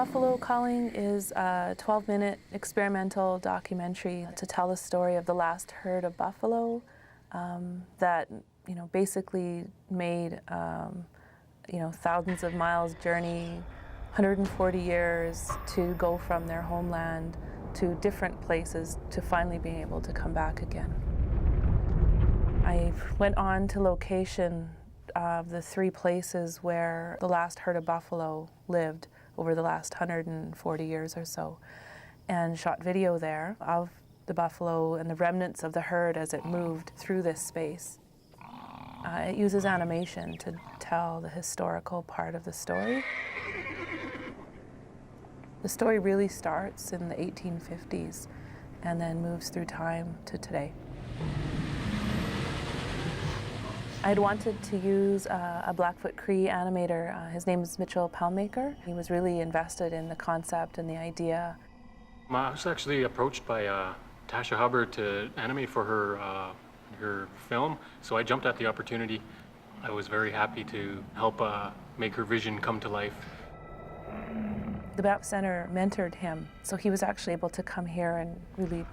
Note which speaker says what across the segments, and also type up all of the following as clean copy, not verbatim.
Speaker 1: Buffalo Calling is a 12-minute experimental documentary to tell the story of the last herd of buffalo that basically made thousands of miles journey, 140 years to go from their homeland to different places to finally being able to come back again. I went on to location of the 3 places where the last herd of buffalo lived over the last 140 years or so, and shot video there of the buffalo and the remnants of the herd as it moved through this space. It uses animation to tell the historical part of the story. The story really starts in the 1850s and then moves through time to today. I'd wanted to use a Blackfoot Cree animator. His name is Mitchell Palmaker. He was really invested in the concept and the idea.
Speaker 2: I was actually approached by Tasha Hubbard to animate for her film, so I jumped at the opportunity. I was very happy to help make her vision come to life.
Speaker 1: The Banff Centre mentored him, so he was actually able to come here and really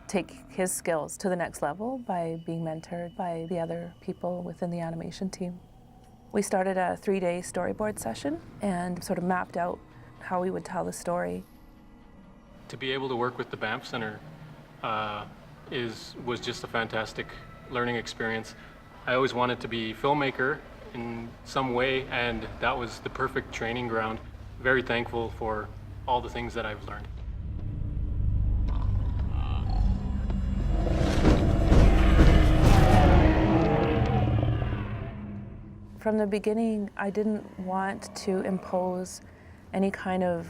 Speaker 1: take his skills to the next level by being mentored by the other people within the animation team. We started a 3-day storyboard session and sort of mapped out how we would tell the story.
Speaker 2: To be able to work with the Banff Centre was just a fantastic learning experience. I always wanted to be a filmmaker in some way, and that was the perfect training ground. Very thankful for all the things that I've learned.
Speaker 1: From the beginning, I didn't want to impose any kind of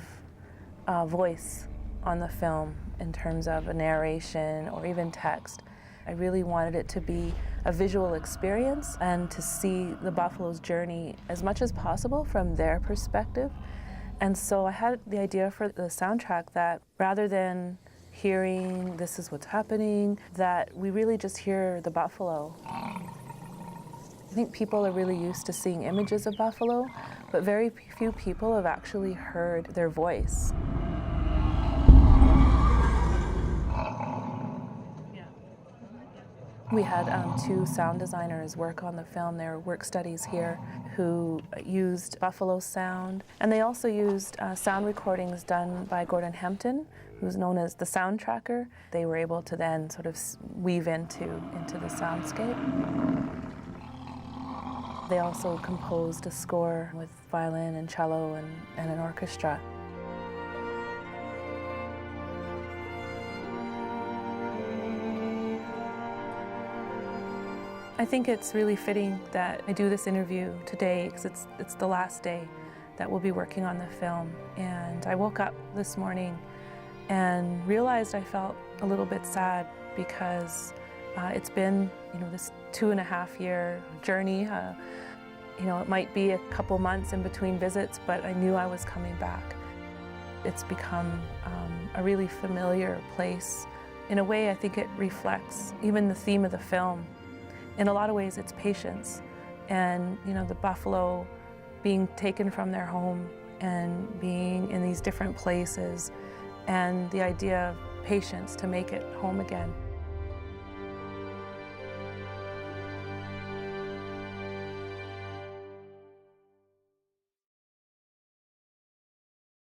Speaker 1: voice on the film in terms of a narration or even text. I really wanted it to be a visual experience and to see the buffalo's journey as much as possible from their perspective. And so I had the idea for the soundtrack that rather than hearing this is what's happening, that we really just hear the buffalo. I think people are really used to seeing images of buffalo, but very few people have actually heard their voice. We had 2 sound designers work on the film. They were work studies here who used buffalo sound. And they also used sound recordings done by Gordon Hempton, who's known as the sound tracker. They were able to then sort of weave into the soundscape. They also composed a score with violin and cello and an orchestra. I think it's really fitting that I do this interview today because it's the last day that we'll be working on the film. And I woke up this morning and realized I felt a little bit sad because it's been this 2.5-year journey. It might be a couple months in between visits, but I knew I was coming back. It's become a really familiar place. In a way, I think it reflects even the theme of the film. In a lot of ways, it's patience and, the buffalo being taken from their home and being in these different places and the idea of patience to make it home again.